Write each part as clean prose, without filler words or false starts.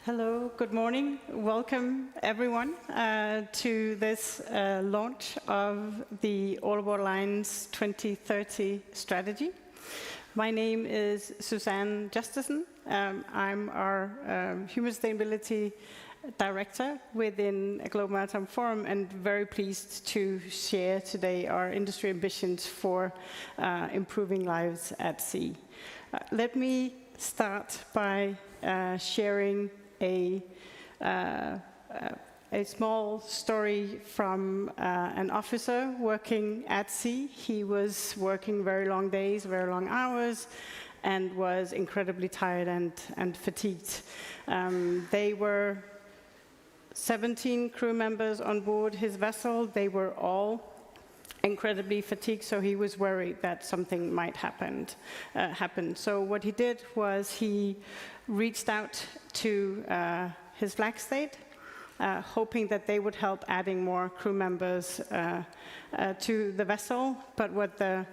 Hello, good morning. Welcome everyone to this launch of the All Aboard Alliance 2030 strategy. My name is Susanne Justesen. I'm our Human Sustainability Director within a Global Maritime Forum, and very pleased to share today our industry ambitions for improving lives at sea. Let me start by sharing a small story from an officer working at sea. He was working very long days, very long hours, and was incredibly tired and fatigued. They were 17 crew members on board his vessel. They were all incredibly fatigued, so he was worried that something might happen. So what he did was he reached out to his flag state, hoping that they would help adding more crew members to the vessel. But what the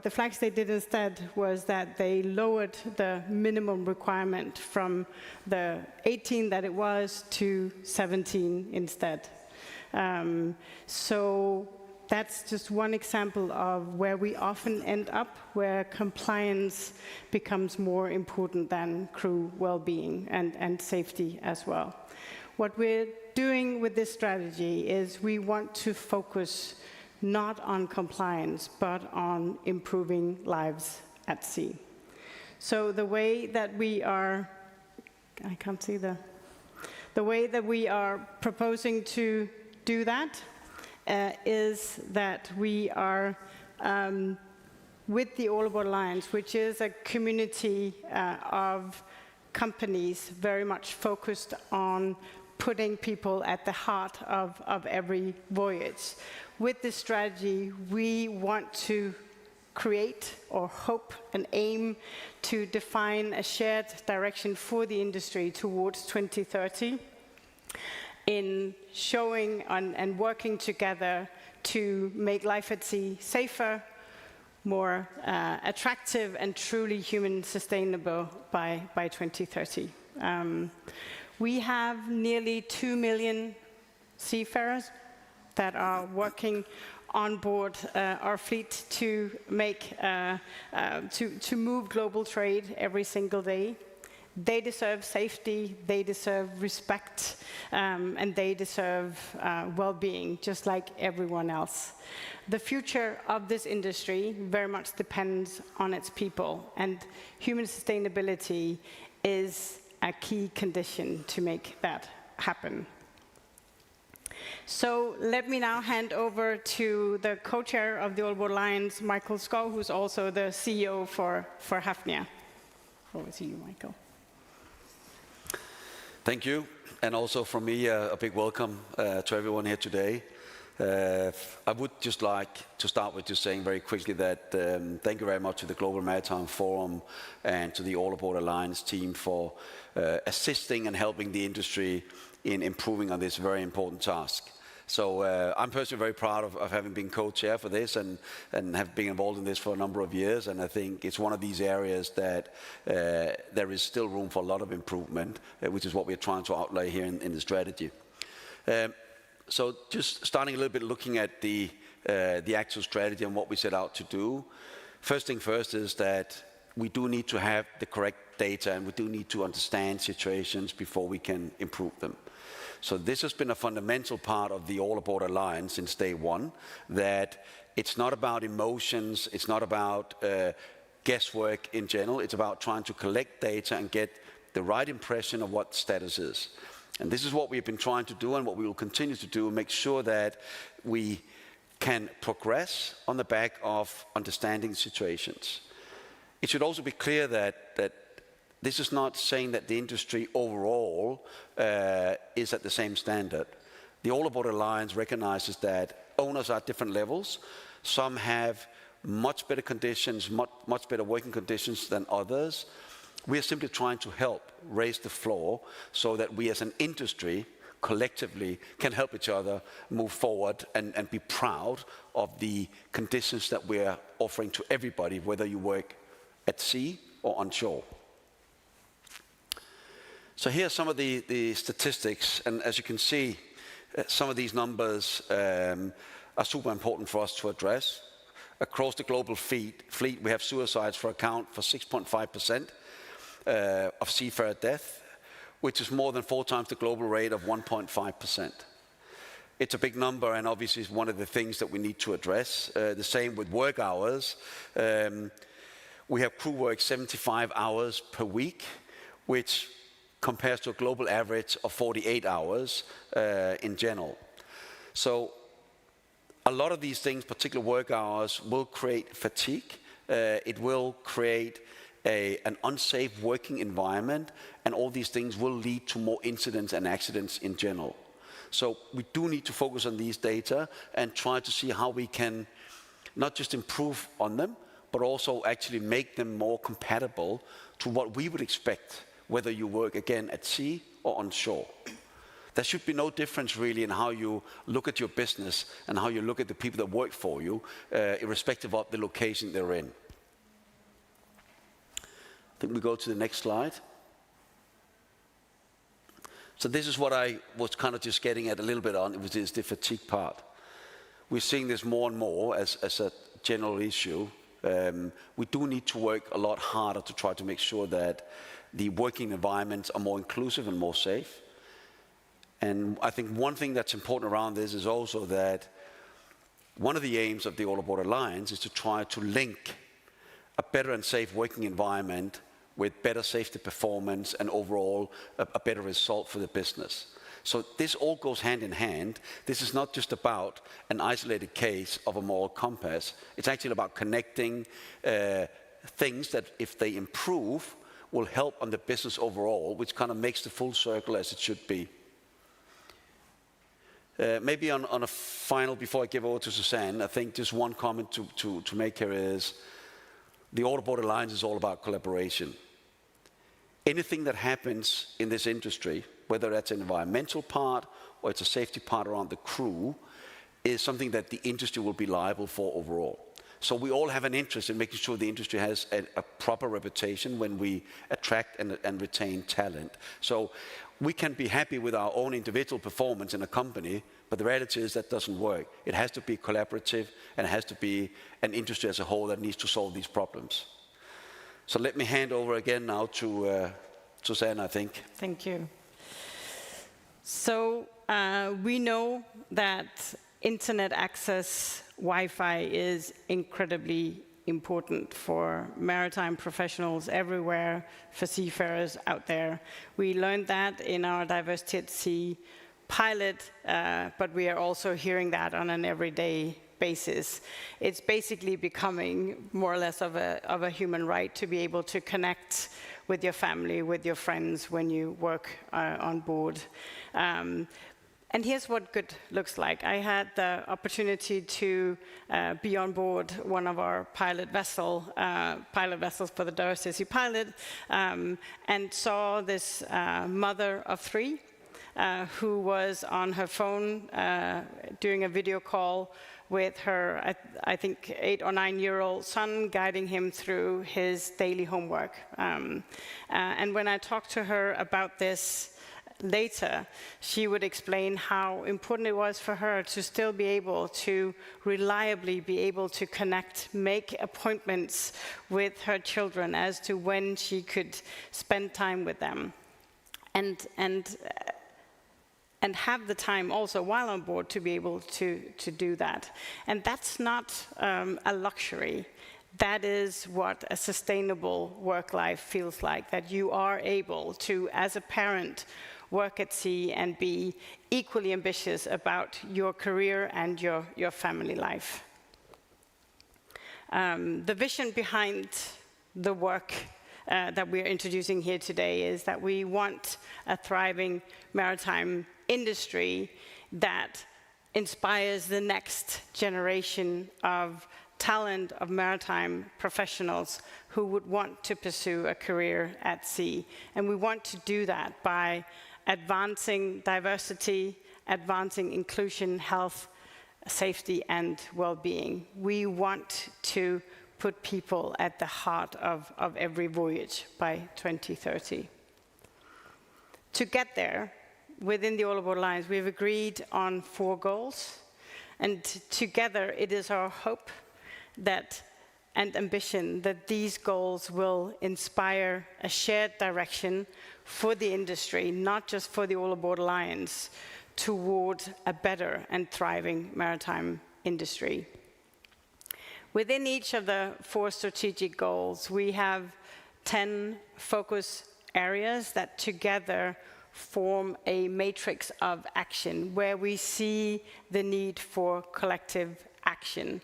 flag state did instead was that they lowered the minimum requirement from the 18 that it was to 17 instead. So that's just one example of where we often end up, where compliance becomes more important than crew well-being and safety as well. What we're doing with this strategy is we want to focus not on compliance, but on improving lives at sea. So the way that we are, I can't see the way that we are proposing to do that is that we are, with the All Aboard Alliance, which is a community of companies very much focused on putting people at the heart of every voyage. With this strategy, we want to create or hope and aim to define a shared direction for the industry towards 2030. In showing and working together to make life at sea safer, more attractive, and truly human sustainable by 2030. We have nearly 2 million seafarers that are working on board our fleet to make to move global trade every single day. They deserve safety, they deserve respect, and they deserve well-being, just like everyone else. The future of this industry very much depends on its people, and human sustainability is a key condition to make that happen. So let me now hand over to the co-chair of the All Aboard Alliance, Mikael Skov, who's also the CEO for Hafnia. Over to you, Mikael. Thank you, and also from me, a big welcome to everyone here today. I would just like to start with just saying very quickly that thank you very much to the Global Maritime Forum and to the All Aboard Alliance team for assisting and helping the industry in improving on this very important task. So I'm personally very proud of having been co-chair for this and have been involved in this for a number of years, and I think it's one of these areas that there is still room for a lot of improvement, which is what we're trying to outlay here in the strategy. So just starting a little bit looking at the actual strategy and what we set out to do. First thing first is that we do need to have the correct data, and we do need to understand situations before we can improve them. So this has been a fundamental part of the All Aboard Alliance since day one, that it's not about emotions, it's not about guesswork in general, it's about trying to collect data and get the right impression of what status is. And this is what we've been trying to do and what we will continue to do, and make sure that we can progress on the back of understanding situations. It should also be clear that this is not saying that the industry overall is at the same standard. The All Aboard Alliance recognizes that owners are at different levels. Some have much better conditions, much better working conditions than others. We are simply trying to help raise the floor so that we as an industry collectively can help each other move forward and be proud of the conditions that we're offering to everybody, whether you work at sea or on shore. So here are some of the statistics, and as you can see, some of these numbers are super important for us to address. Across the global fleet, we have suicides for account for 6.5% of seafarer death, which is more than 4 times the global rate of 1.5%. It's a big number, and obviously it's one of the things that we need to address. The same with work hours. We have crew work 75 hours per week, which compares to a global average of 48 hours in general. So a lot of these things, particular work hours, will create fatigue. It will create an unsafe working environment, and all these things will lead to more incidents and accidents in general. So we do need to focus on these data and try to see how we can not just improve on them, but also actually make them more compatible to what we would expect, whether you work again at sea or on shore. There should be no difference really in how you look at your business and how you look at the people that work for you, irrespective of the location they're in. I think we go to the next slide. So this is what I was kind of just getting at a little bit on, which is the fatigue part. We're seeing this more and more as a general issue. We do need to work a lot harder to try to make sure that the working environments are more inclusive and more safe. And I think one thing that's important around this is also that one of the aims of the All Aboard Alliance is to try to link a better and safe working environment with better safety performance and overall a better result for the business. So this all goes hand in hand. This is not just about an isolated case of a moral compass. It's actually about connecting things that, if they improve, will help on the business overall, which kind of makes the full circle as it should be. Maybe on a final, before I give over to Susanne, I think just one comment to make here is the All Aboard Alliance is all about collaboration. Anything that happens in this industry, whether that's an environmental part or it's a safety part around the crew, is something that the industry will be liable for overall. So we all have an interest in making sure the industry has a proper reputation when we attract and retain talent. So we can be happy with our own individual performance in a company, but the reality is that doesn't work. It has to be collaborative, and it has to be an industry as a whole that needs to solve these problems. So let me hand over again now to Susanne, I think. Thank you. So we know that internet access, Wi-Fi, is incredibly important for maritime professionals everywhere, for seafarers out there. We learned that in our Diversity at Sea pilot, but we are also hearing that on an everyday basis. It's basically becoming more or less of a human right to be able to connect with your family, with your friends when you work on board. And here's what good looks like. I had the opportunity to be on board one of our pilot vessels for the Diversity at Sea pilot, and saw this mother of 3 who was on her phone doing a video call with her, I think, 8 or 9-year-old son, guiding him through his daily homework. And when I talked to her about this later, she would explain how important it was for her to still be able to reliably be able to connect, make appointments with her children as to when she could spend time with them. And have the time also while on board to be able to do that. And that's not a luxury. That is what a sustainable work life feels like, that you are able to, as a parent, work at sea and be equally ambitious about your career and your family life. The vision behind the work that we're introducing here today is that we want a thriving maritime industry that inspires the next generation of talent, of maritime professionals who would want to pursue a career at sea. And we want to do that by advancing diversity, advancing inclusion, health, safety, and well-being. We want to put people at the heart of every voyage by 2030. To get there, within the All Aboard Alliance, we've agreed on 4 goals. And together, it is our hope that and ambition that these goals will inspire a shared direction for the industry, not just for the All Aboard Alliance, toward a better and thriving maritime industry. Within each of the 4 strategic goals, we have 10 focus areas that together form a matrix of action where we see the need for collective action.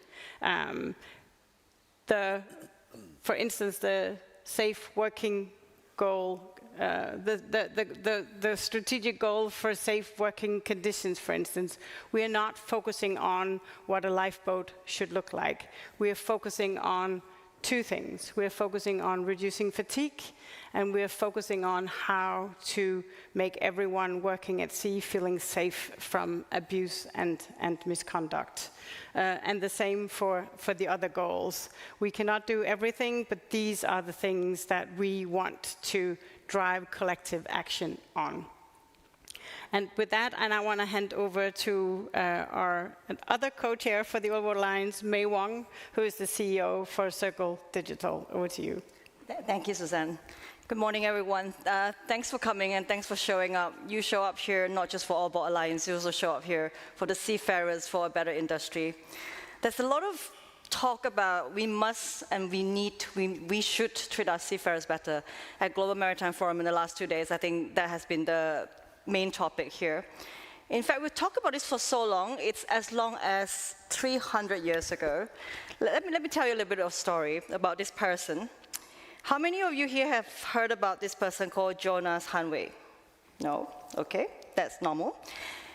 For instance, the safe working goal, the strategic goal for safe working conditions, for instance, we are not focusing on what a lifeboat should look like. We are focusing on 2 things. We are focusing on reducing fatigue, and we are focusing on how to make everyone working at sea feeling safe from abuse and misconduct. And the same for the other goals. We cannot do everything, but these are the things that we want to drive collective action on. And with that, I want to hand over to our other co-chair for the All Aboard Alliance, Meei Wong, who is the CEO for Circle Digital. Over to you. Thank you, Susanne. Good morning, everyone. Thanks for coming and thanks for showing up. You show up here not just for All Aboard Alliance, you also show up here for the seafarers for a better industry. There's a lot of talk about we must and we should treat our seafarers better. At Global Maritime Forum in the last 2 days, I think that has been the main topic here. In fact, we've talked about this for so long, it's as long as 300 years ago. Let me tell you a little bit of a story about this person. How many of you here have heard about this person called Jonas Hanway? No? Okay, that's normal.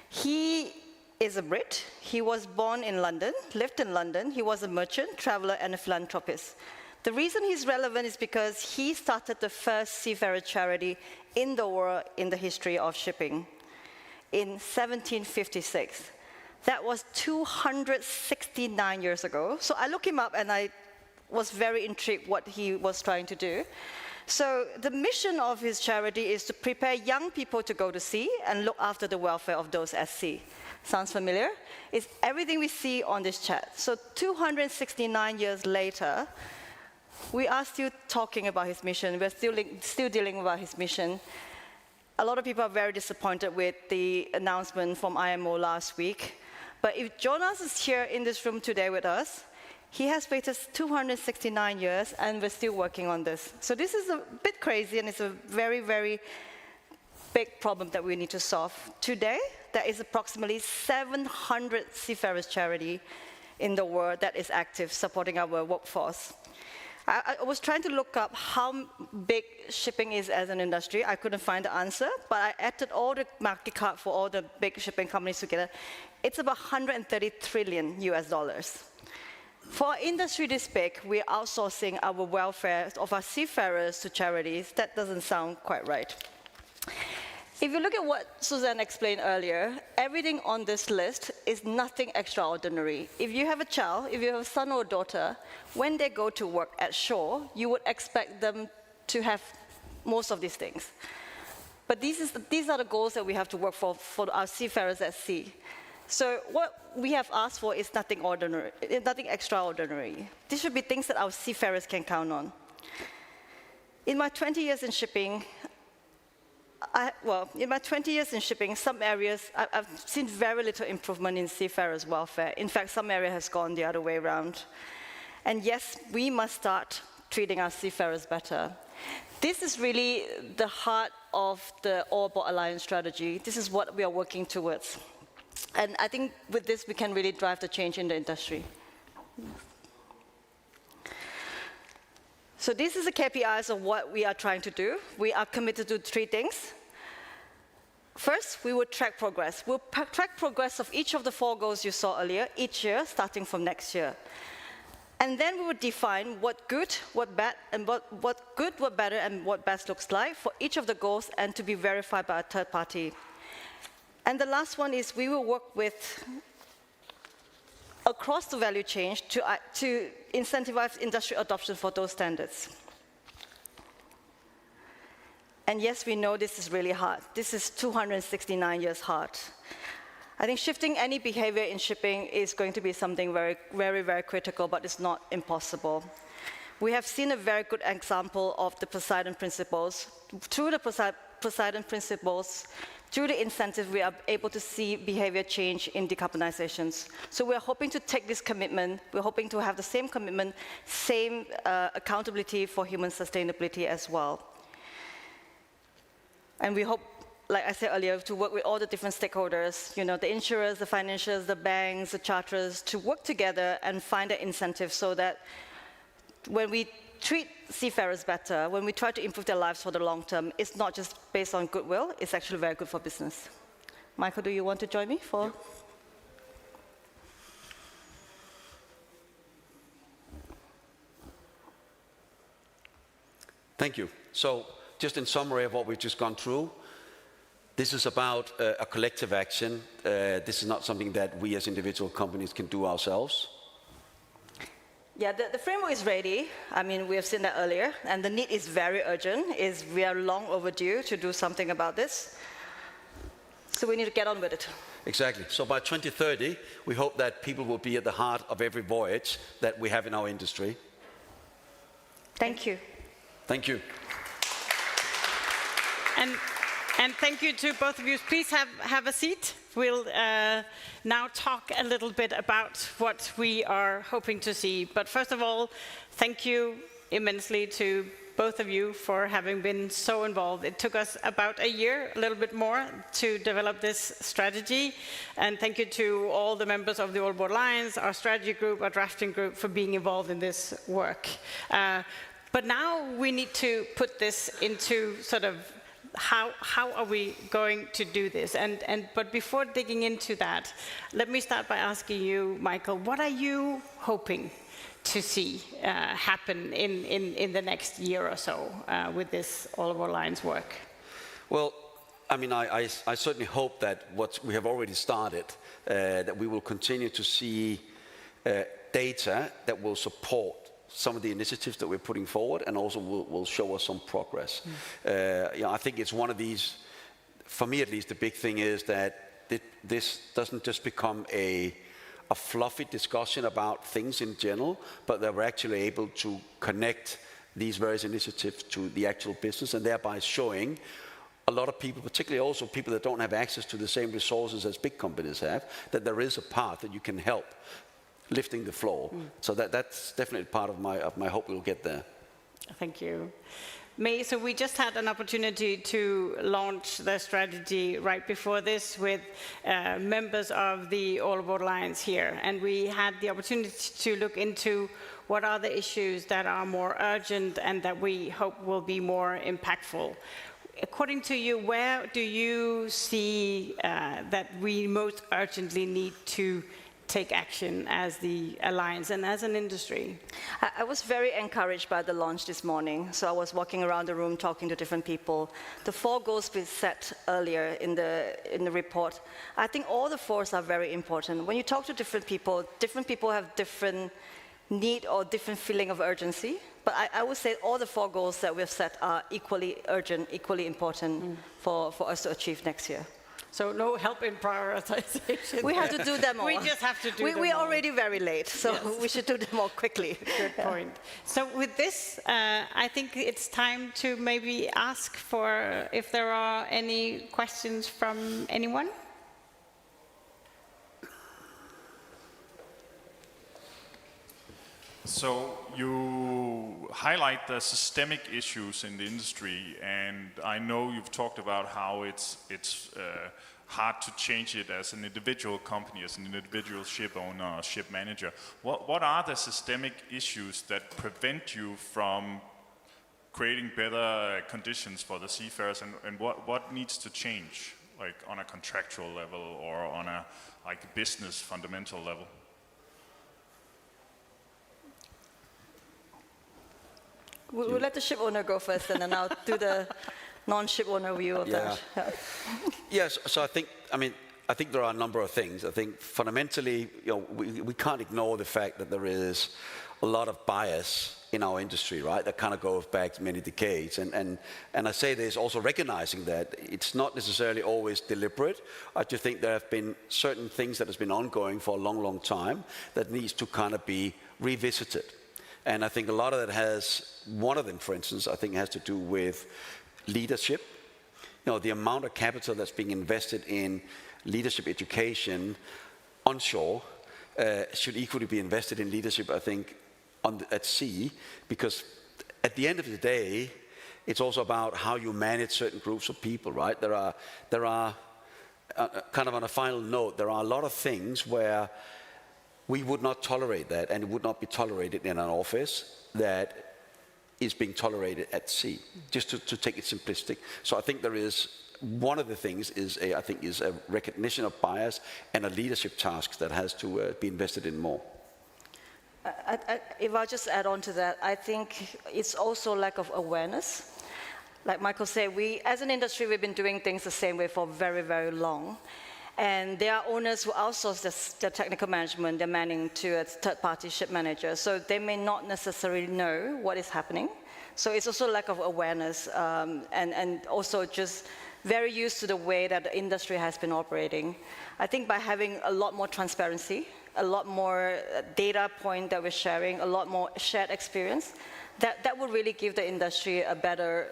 He is a Brit. He was born in London, lived in London. He was a merchant, traveler, and a philanthropist. The reason he's relevant is because he started the first seafarer charity in the world in the history of shipping in 1756. That was 269 years ago. So I looked him up and I was very intrigued what he was trying to do. So the mission of his charity is to prepare young people to go to sea and look after the welfare of those at sea. Sounds familiar? It's everything we see on this chat. So 269 years later, we are still talking about his mission. We're still dealing about his mission. A lot of people are very disappointed with the announcement from IMO last week. But if Jonas is here in this room today with us, he has waited 269 years, and we're still working on this. So this is a bit crazy, and it's a very, very big problem that we need to solve. Today, there is approximately 700 seafarers charity in the world that is active, supporting our workforce. I was trying to look up how big shipping is as an industry. I couldn't find the answer, but I added all the market cap for all the big shipping companies together. It's about 130 trillion US dollars. For an industry this big, we're outsourcing our welfare of our seafarers to charities. That doesn't sound quite right. If you look at what Susanne explained earlier, everything on this list is nothing extraordinary. If you have a child, if you have a son or a daughter, when they go to work at shore, you would expect them to have most of these things. But these are the goals that we have to work for our seafarers at sea. So what we have asked for is nothing ordinary, nothing extraordinary. These should be things that our seafarers can count on. In my 20 years in shipping, some areas, I've seen very little improvement in seafarers' welfare. In fact, some area has gone the other way around. And yes, we must start treating our seafarers better. This is really the heart of the All Aboard Alliance strategy. This is what we are working towards. And I think with this, we can really drive the change in the industry. So this is the KPIs of what we are trying to do. We are committed to 3 things. First, we will track progress. We'll track progress of each of the 4 goals you saw earlier, each year, starting from next year. And then we will define what good, what bad, and what good, what better, and what best looks like for each of the goals, and to be verified by a third party. And the last one is we will work with across the value chain to incentivize industry adoption for those standards. And yes, we know this is really hard. This is 269 years hard. I think shifting any behavior in shipping is going to be something very, very, very critical, but it's not impossible. We have seen a very good example of the Poseidon Principles. Through the Poseidon Principles, through the incentive, we are able to see behavior change in decarbonizations. So we're hoping to take this commitment, we're hoping to have the same commitment, same accountability for human sustainability as well. And we hope, like I said earlier, to work with all the different stakeholders, the insurers, the financials, the banks, the charterers, to work together and find an incentive so that when we treat seafarers better, when we try to improve their lives for the long term, it's not just based on goodwill, it's actually very good for business. Mikael, do you want to join me for? Yep. Thank you. So, just in summary of what we've just gone through, this is about a collective action. This is not something that we as individual companies can do ourselves. Yeah, the framework is ready. I mean, we have seen that earlier, and the need is very urgent. We are long overdue to do something about this. So we need to get on with it. Exactly. So by 2030, we hope that people will be at the heart of every voyage that we have in our industry. Thank you. Thank you. And thank you to both of you. Please have a seat. We'll now talk a little bit about what we are hoping to see. But first of all, thank you immensely to both of you for having been so involved. It took us about a year, a little bit more, to develop this strategy. And thank you to all the members of the All Aboard Alliance, our strategy group, our drafting group, for being involved in this work. But now we need to put this into sort of how are we going to do this? But before digging into that, let me start by asking you, Mikael, what are you hoping to see happen in the next year or so with this All Aboard Alliance work? Well, I mean, I certainly hope that what we have already started, that we will continue to see data that will support some of the initiatives that we're putting forward, and also will show us some progress. I think it's one of these, for me at least, the big thing is that this doesn't just become a fluffy discussion about things in general, but that we're actually able to connect these various initiatives to the actual business, and thereby showing a lot of people, particularly also people that don't have access to the same resources as big companies have, that there is a path that you can help lifting the floor. So that's definitely part of my hope we'll get there. Thank you. Meei, so we just had an opportunity to launch the strategy right before this with members of the All Aboard Alliance here. And we had the opportunity to look into what are the issues that are more urgent and that we hope will be more impactful. According to you, where do you see that we most urgently need to take action as the Alliance and as an industry? I was very encouraged by the launch this morning. So I was walking around the room talking to different people. The 4 goals we set earlier in the report, I think all the 4s are very important. When you talk to different people have different need or different feeling of urgency. But I would say all the 4 goals that we've set are equally urgent, equally important for us to achieve next year. So no help in prioritization. We have to do them all. We just have to do them all. We're already very late, so yes. We should do them all quickly. Good point. So with this, I think it's time to maybe ask for if there are any questions from anyone. So you highlight the systemic issues in the industry, and I know you've talked about how it's hard to change it as an individual company, as an individual ship owner or ship manager. What are the systemic issues that prevent you from creating better conditions for the seafarers, and what needs to change, like on a contractual level or on a business fundamental level? We'll let the ship owner go first, and then I'll do the non-ship owner view of that. Yes, so I think there are a number of things. I think fundamentally, we can't ignore the fact that there is a lot of bias in our industry, right? That kind of goes back many decades. And I say this also recognizing that it's not necessarily always deliberate. I just think there have been certain things that has been ongoing for a long, long time that needs to kind of be revisited. And I think a lot of that one of them, for instance, I think has to do with leadership. You know, the amount of capital that's being invested in leadership education onshore should equally be invested in leadership, I think, at sea, because at the end of the day, it's also about how you manage certain groups of people, right? There are kind of on a final note, there are a lot of things where we would not tolerate that, and it would not be tolerated in an office that is being tolerated at sea, just to take it simplistic. So I think there is, one of the things is a recognition of bias and a leadership task that has to be invested in more. If I just add on to that, I think it's also lack of awareness. Like Michael said, we, as an industry, we've been doing things the same way for very, very long. And there are owners who outsource their technical management, their manning to a third-party ship manager. So they may not necessarily know what is happening. So it's also lack of awareness and also just very used to the way that the industry has been operating. I think by having a lot more transparency, a lot more data point that we're sharing, a lot more shared experience, that would really give the industry a better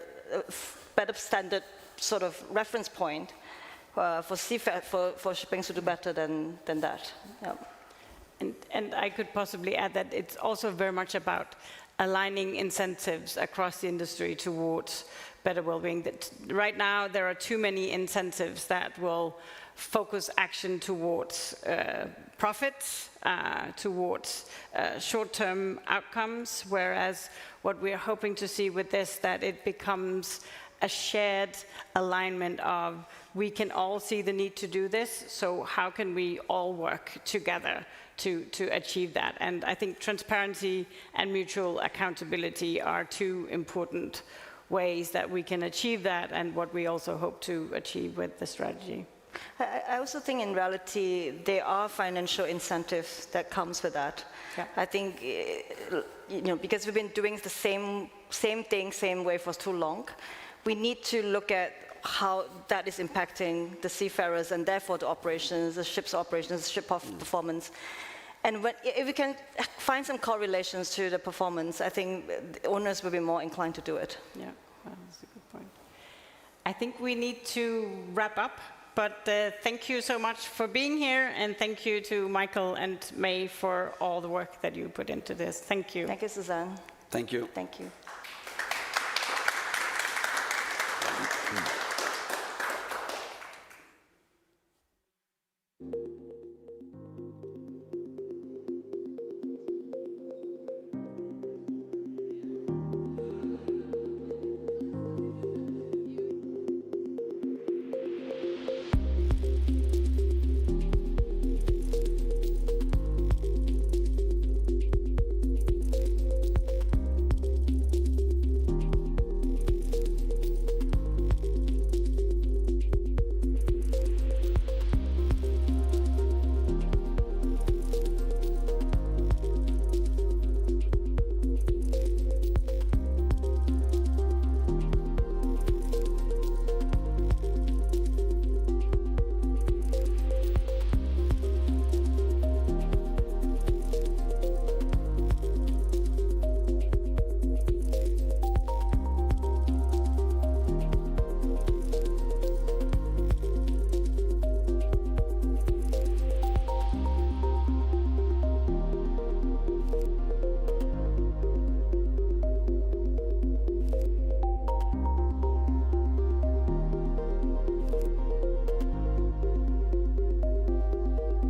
standard sort of reference point for shipping to do better than that. Yeah. And I could possibly add that it's also very much about aligning incentives across the industry towards better well-being. That right now there are too many incentives that will focus action towards profits, towards short-term outcomes, whereas what we are hoping to see with this, that it becomes a shared alignment of we can all see the need to do this, so how can we all work together to achieve that? And I think transparency and mutual accountability are two important ways that we can achieve that, and what we also hope to achieve with the strategy. I also think in reality there are financial incentives that comes with that. Yeah. I think because we've been doing the same thing, same way for too long, we need to look at how that is impacting the seafarers and therefore the operations, the ship's operations, the ship performance. And if we can find some correlations to the performance, I think the owners will be more inclined to do it. Yeah, well, that's a good point. I think we need to wrap up, but thank you so much for being here, and thank you to Mikael and Meei for all the work that you put into this. Thank you. Thank you, Susanne. Thank you. Thank you.